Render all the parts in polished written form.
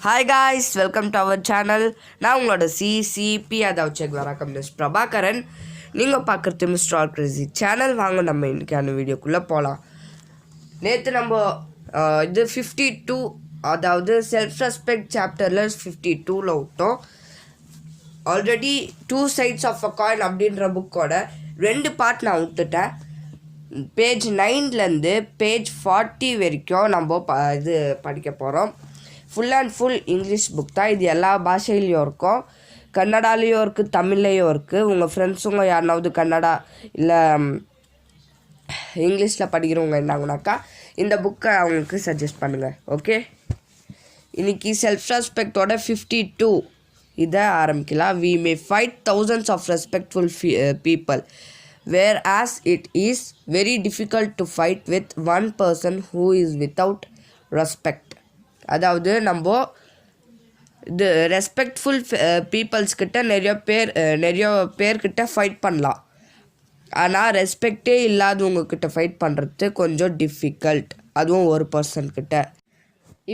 Hi guys, welcome to our channel. நான் உங்களோட CCB அதாவது செக்வாரா கம்யூனிஸ்ட் பிரபாகரன். நீங்கள் பார்க்குறது மிஸ்டர் ஆல் கிரேசி சேனல். வாங்க நம்ம இன்றைக்கான வீடியோக்குள்ளே போகலாம். நேற்று நம்ம இது 52 அதாவது செல்ஃப் ரெஸ்பெக்ட் சாப்டரில் 52ல் விட்டோம். Already 2 sides of a coin அப்படின்ற புக்கோட 2 பார்ட் நான் விட்டுட்டேன். பேஜ் 9லேருந்து பேஜ் 40 வரைக்கும் நம்ம இது படிக்க போகிறோம். Full and full English book தான். இது எல்லா பாஷையிலையும் இருக்கும். கன்னடாலேயும் இருக்குது, தமிழ்லேயும் இருக்குது. உங்கள் ஃப்ரெண்ட்ஸுங்க யாருனாவது கன்னடா இல்லை இங்கிலீஷில் படிக்கிறவங்க என்னாங்கனாக்கா இந்த புக்கை அவங்களுக்கு சஜஸ்ட் பண்ணுங்கள். ஓகே, இன்றைக்கி செல்ஃப் ரெஸ்பெக்டோட 52 இதை ஆரம்பிக்கலாம். We may fight thousands of respectful people whereas it is very difficult to fight with one person who is without respect. அதாவது நம்ம இது ரெஸ்பெக்ட்ஃபுல் பீப்புள்ஸ்கிட்ட நிறைய பேர்கிட்ட ஃபைட் பண்ணலாம். ஆனால் ரெஸ்பெக்டே இல்லாதவங்கக்கிட்ட ஃபைட் பண்ணுறது கொஞ்சம் டிஃபிகல்ட், அதுவும் ஒரு பர்சன்கிட்ட.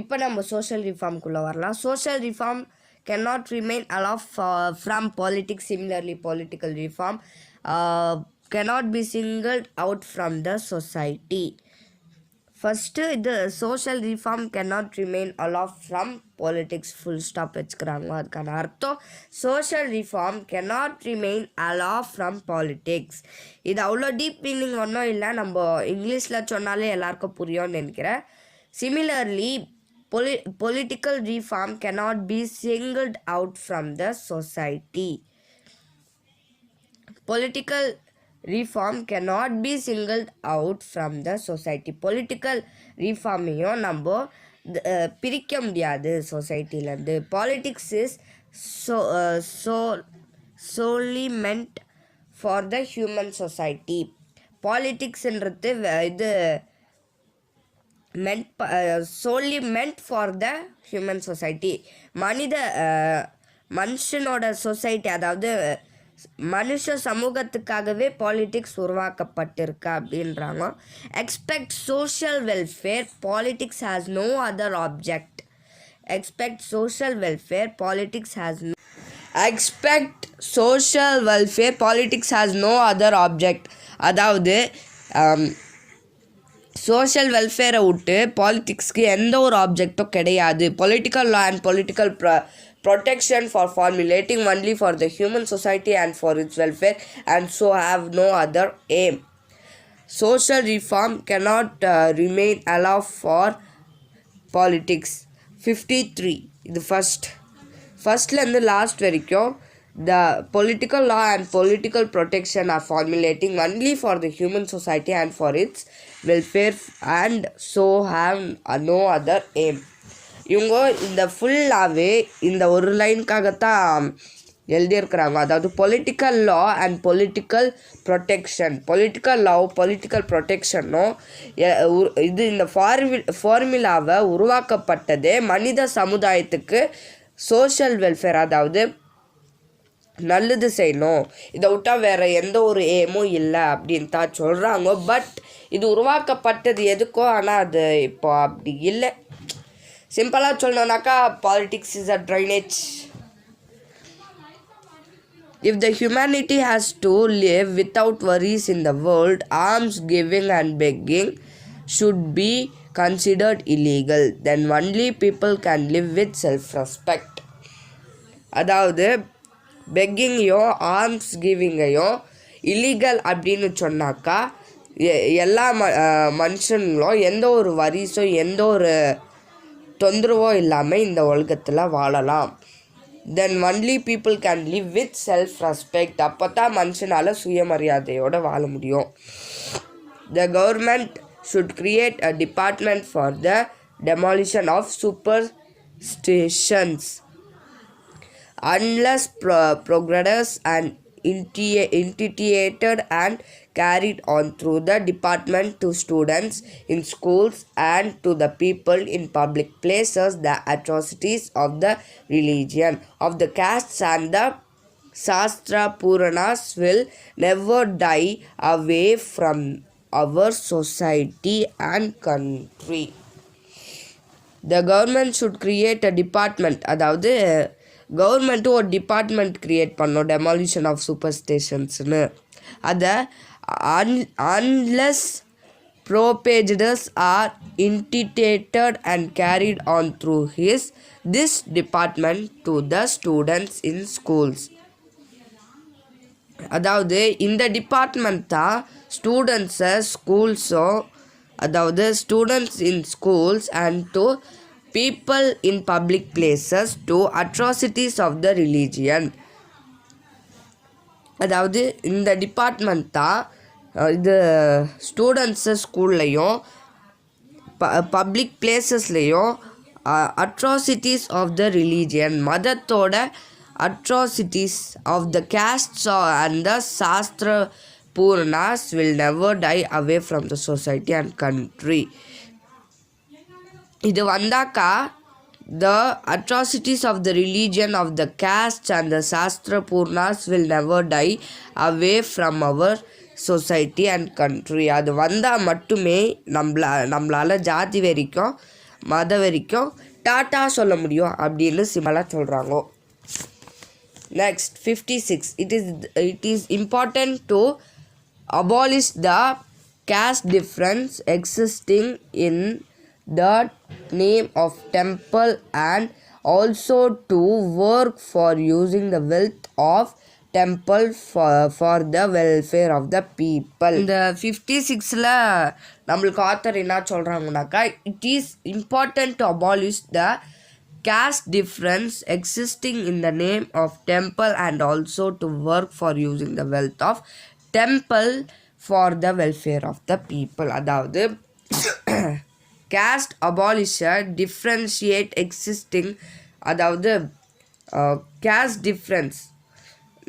இப்போ நம்ம சோஷியல் ரிஃபார்ம்குள்ளே வரலாம். Social reform cannot remain aloof from politics. Similarly, political reform cannot be singled out from the society. First, the social reform cannot remain aloof from politics. Full stop வச்சுக்கிறாங்க. அதுக்கான அர்த்தம் social reform cannot remain aloof from politics. இது அவ்வளோ deep meaning ஒன்றும் இல்லை, நம்ம இங்கிலீஷில் சொன்னாலே எல்லாருக்கும் புரியும்னு நினைக்கிறேன். Similarly, political reform cannot be singled out from the society. Political reform cannot be singled out from the society. Political reforமையும் நம்ம பிரிக்க முடியாது சொசைட்டிலேருந்து. Politics is solely meant for the human society. Politicsன்றது இது solely meant for the human society. மனுஷனோட society அதாவது மனுஷ சமூகத்துக்காகவே politics உருவாக்கப்பட்டிருக்கு அப்படின்றாங்க. Expect social welfare, politics has no other object. Expect social welfare, politics has no expect social welfare, politics has no other object. அதாவது social வெல்ஃபேரை விட்டு பாலிட்டிக்ஸ்க்கு எந்த ஒரு ஆப்ஜெக்டும் கிடையாது. Political law and political protection for formulating only for the human society and for its welfare and so have no other aim. Social reform cannot remain aloof for politics. 53 the firstலேருந்து last வரைக்கும் the political law and political protection are formulating only for the human society and for its welfare and so have no other aim. இவங்க இந்த ஃபுல்லாகவே இந்த ஒரு லைனுக்காகத்தான் எழுதியிருக்கிறாங்க. அதாவது political law and political protection, political law political ப்ரொடெக்ஷனும் இது இந்த ஃபார்முலாவை உருவாக்கப்பட்டதே மனித சமுதாயத்துக்கு சோஷியல் வெல்ஃபேர் அதாவது நல்லது செய்யணும், இதை விட்டால் வேறு எந்த ஒரு ஏமும் இல்லை அப்படின்னு தான் சொல்கிறாங்க. பட் இது உருவாக்கப்பட்டது எதுக்கோ, ஆனால் அது இப்போ அப்படி இல்லை. சிம்பிளாக சொல்லணுன்னாக்கா politics is a drainage. If the humanity has to live without worries in the world, alms giving and begging should be considered illegal. Then only people can live with self-respect. அதாவது பெக்கிங்கையும் ஆர்ம்ஸ் கிவிங்கையும் இல்லீகல் அப்படின்னு சொன்னாக்கா எல்லா மனுஷங்களும் எந்த ஒரு வரிசோ எந்த ஒரு தொந்தரவோ இல்லாமல் இந்த உலகத்தில் வாழலாம். Then only people can live with self respect. அப்போ தான் மனுஷனால் சுயமரியாதையோடு வாழ முடியும். The government should create a department for the demolition of super stations unless progress and initiated and carried on through the department to students in schools and to the people in public places. The atrocities of the religion, of the castes and the Shastra Puranas will never die away from our society and country. the government should create a department, அதாவது government ஒரு department create பண்ணோம் demolition of super ஸ்டேஷன்ஸ்னு. அதை unless propagators are intimidated and carried on through this department to the students in schools. அதாவது இந்த department தான் ஸ்டூடெண்ட்ஸை ஸ்கூல்ஸோ, அதாவது students in schools and to people in public places to atrocities of the religion. அதாவது இந்த department தான் இது students ஸ்கூல்லையும் பப்ளிக் பிளேசஸ்லேயும் அட்ராசிட்டிஸ் ஆஃப் த ரிலீஜியன், மதத்தோட atrocities of the casts and the சாஸ்திர பூர்ணாஸ் will never die away from the society and country. இது வந்தாக்கா the atrocities of the religion of the castes and the Shastra Purnas will never die away from our society and country. அது வந்தால் மட்டுமே நம்மளால் ஜாதி வரைக்கும் மத வரைக்கும் டாட்டா சொல்ல முடியும் அப்படின்னு சிம்பிளாக சொல்கிறாங்க. Next 56. It is important to abolish the caste difference existing in the name of temple and also to work for using the wealth of temple for the welfare of the people. இந்த 56ல நம்மளுக்கு author என்ன சொல்கிறாங்கனாக்கா, it is important to abolish the caste difference existing in the name of temple and also to work for using the wealth of temple for the welfare of the people. அதாவது caste abolisher differentiate existing, அதாவது caste difference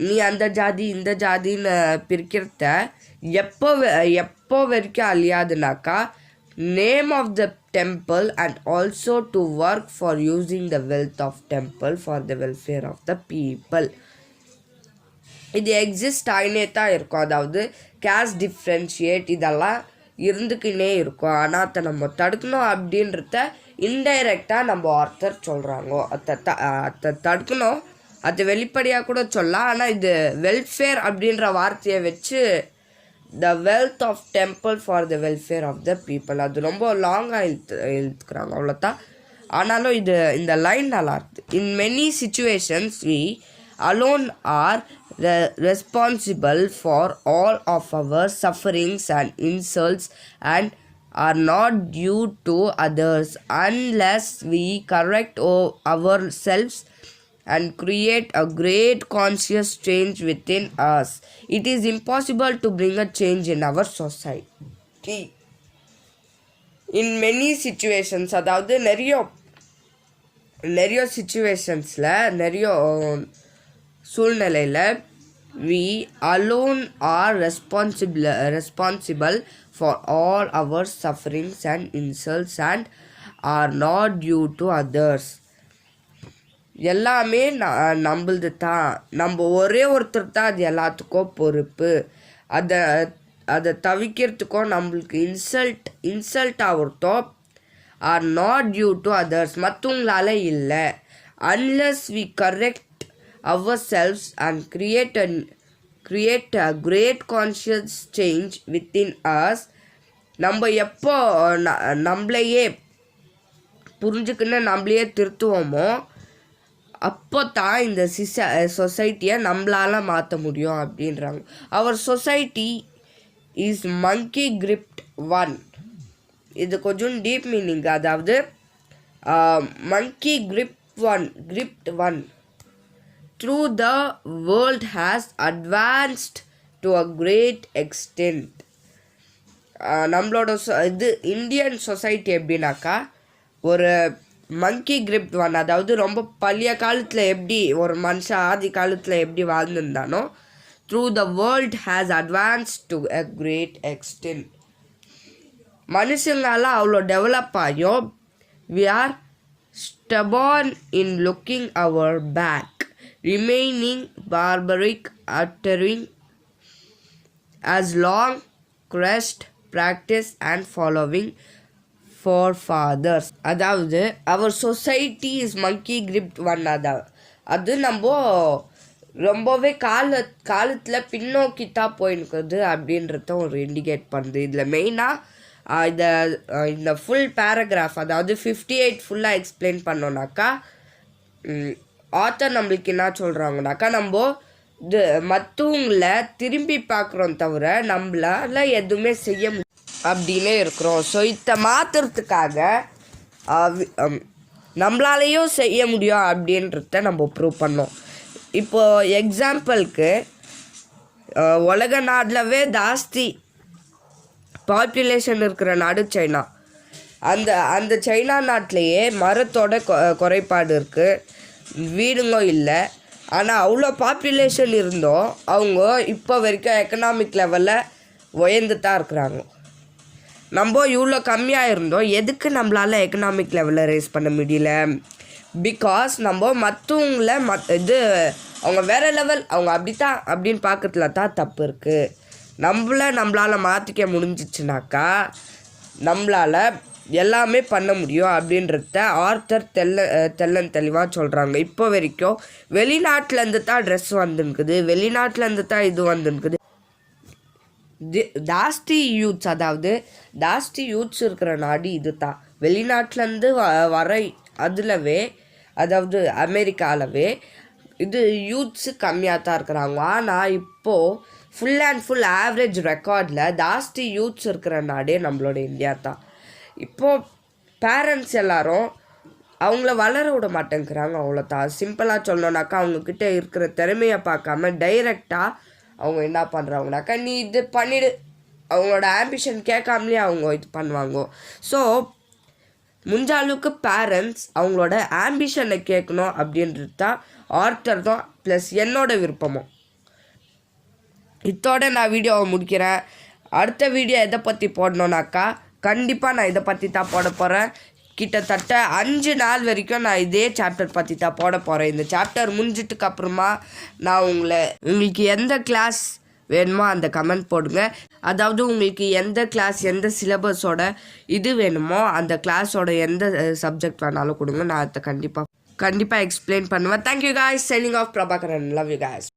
நீ அந்த ஜாதி இந்த ஜாதின்னு பிரிக்கிறத எப்போ வரைக்கும் அழியாதுனாக்கா name of the temple and also to work for using the wealth of temple for the welfare of the people. இது எக்ஸிஸ்ட் ஆகினே தான் இருக்கும். அதாவது கேஸ்ட் டிஃப்ரென்ஷியேட் இதெல்லாம் இருந்துக்கினே இருக்கும். ஆனால் அதை நம்ம தடுக்கணும் அப்படின்றத இன்டைரக்டாக நம்ம ஆர்த்தர் சொல்கிறாங்க. அதை தடுக்கணும், அது வெளிப்படையாக கூட சொல்லலாம். ஆனால் இது வெல்ஃபேர் அப்படின்ற வார்த்தையை வச்சு the wealth of temple for the welfare of the people அது ரொம்ப லாங்காக எழுத்துக்கிறாங்க, அவ்வளோதான். ஆனாலும் இந்த லைன் நல்லா இருக்குது. In many situations we alone are responsible for all of our sufferings and insults and are not due to others unless we correct ourselves and create a great conscious change within us. It is impossible to bring a change in our society. In many situations, அதாவது நிறைய சிச்சுவேஷன்ஸில் நிறைய சூழ்நிலையில் we alone are responsible for all our sufferings and insults and are not due to others. எல்லாமே நம்மளது தான், நம்ம ஒரே ஒருத்தர் தான் அது எல்லாத்துக்கும் பொறுப்பு. அதை தவிக்கிறதுக்கும் நம்மளுக்கு இன்சல்ட் ஆகிறதோ or not due to others, மற்றவங்களால இல்லை. Unless we correct ourselves and create a great conscious change within us. நம்ம எப்போ நம்மளையே புரிஞ்சுக்கின்னு நம்மளையே திருத்துவோமோ அப்போ தான் இந்த சொசைட்டியை நம்மளால் மாற்ற முடியும் அப்படின்றாங்க. Our society is monkey gripped one. இது கொஞ்சம் டீப் மீனிங். அதாவது monkey gripped one. Through the world has advanced to a great extent. நம்மளோட இது இந்தியன் சொசைட்டி எப்படின்னாக்கா ஒரு மங்கி கிரிப்ட் ஒன், அதாவது ரொம்ப பழைய காலத்தில் எப்படி ஒரு மனுஷன் ஆதி காலத்தில் எப்படி வாழ்ந்துருந்தானோ through the world has advanced to a great extent. மனுஷங்களால் அவ்வளோ டெவலப் ஆகியும் we are stubborn in looking our back, remaining barbaric, uttering as long crest practice and following forefathers. அதாவது our society is monkey gripped one. அது நம்ம ரொம்பவே காலத்தில் பின்னோக்கி தான் போயிருக்குது அப்படின்றத ஒரு இண்டிகேட் பண்ணுது. இதில் மெயினாக இந்த ஃபுல் பேராகிராஃப் அதாவது 58 ஃபுல்லாக எக்ஸ்பிளைன் பண்ணோன்னாக்கா ஆத்தர் நம்மளுக்கு என்ன சொல்கிறாங்கனாக்கா, நம்ம மற்றவங்கள திரும்பி பார்க்குறோம் தவிர நம்மளால் எதுவுமே செய்ய அப்படின்னே இருக்கிறோம். ஸோ இதை மாற்றுறதுக்காக நம்மளாலேயும் செய்ய முடியும் அப்படின்றத நம்ம ப்ரூவ் பண்ணோம். இப்போது எக்ஸாம்பிளுக்கு உலக நாட்டிலவே ஜாஸ்தி பாப்புலேஷன் இருக்கிற நாடு சைனா. அந்த சைனா நாட்டிலையே மரத்தோட குறைபாடு இருக்குது, வீடுங்க இல்லை. ஆனால் அவ்வளோ பாப்புலேஷன் இருந்தோம் அவங்க இப்போ வரைக்கும் எக்கனாமிக் லெவலில் உயர்ந்து தான் இருக்கிறாங்க. நம்ம இவ்வளோ கம்மியாக இருந்தோம், எதுக்கு நம்மளால் எக்கனாமிக் லெவலில் ரேஸ் பண்ண முடியல? பிகாஸ் நம்ம மற்றவங்கள அவங்க வேறு லெவல், அவங்க அப்படித்தான் அப்படின்னு பார்க்கறதுல தான் தப்பு இருக்குது. நம்மளால் மாற்றிக்க முடிஞ்சிச்சுனாக்கா நம்மளால் எல்லாமே பண்ண முடியும் அப்படின்றத ஆர்த்தர் தெளிவாக சொல்கிறாங்க. இப்போ வரைக்கும் வெளிநாட்டிலேருந்து தான் ட்ரெஸ் வந்துருக்குது, வெளிநாட்டிலேருந்து தான் இது வந்துருக்குது. ஜாஸ்தி யூத்ஸ் அதாவது ஜாஸ்தி யூத்ஸ் இருக்கிற நாடு இது தான். வெளிநாட்டிலேருந்து வர அதுலவே அதாவது அமெரிக்காலவே இது யூத்ஸு கம்மியாக தான் இருக்கிறாங்க. ஆனால் இப்போது ஃபுல் அண்ட் ஃபுல் ஆவரேஜ் ரெக்கார்டில் ஜாஸ்தி யூத்ஸ் இருக்கிற நாடே நம்மளோட இந்தியா தான். இப்போது பேரண்ட்ஸ் எல்லோரும் அவங்கள வளர விட மாட்டேங்கிறாங்க, அவ்வளோதான். சிம்பிளாக சொல்லணுன்னாக்கா அவங்கக்கிட்ட இருக்கிற திறமையை பார்க்காம டைரெக்டாக அவங்க என்ன பண்ணுறாங்கனாக்கா, நீ இது பண்ணிவிடு, அவங்களோட ஆம்பிஷன் கேட்காமலே அவங்க இது பண்ணுவாங்க. ஸோ முடிஞ்ச அளவுக்கு பேரண்ட்ஸ் அவங்களோட ஆம்பிஷனை கேட்கணும் அப்படின்றது தான் ஆர்த்தர் தான் ப்ளஸ் என்னோட விருப்பமும். இதோட நான் வீடியோவை முடிக்கிறேன். அடுத்த வீடியோ எதை பற்றி போடணுன்னாக்கா கண்டிப்பாக நான் இதை பற்றி தான் போட போகிறேன். கிட்டத்தட்ட 5 நாள் வரைக்கும் நான் இதே சாப்டர் பற்றி தான் போட போகிறேன். இந்த சாப்டர் முடிஞ்சிட்டுக்கு அப்புறமா நான் உங்களுக்கு எந்த கிளாஸ் வேணுமோ அந்த கமெண்ட் போடுங்க. அதாவது உங்களுக்கு எந்த கிளாஸ் எந்த சிலபஸோட இது வேணுமோ அந்த கிளாஸோட எந்த சப்ஜெக்ட் வேணாலும் கொடுங்க, நான் அதை கண்டிப்பாக எக்ஸ்பிளைன் பண்ணுவேன். Thank you guys. Signing off Prabhakaran. Love you guys.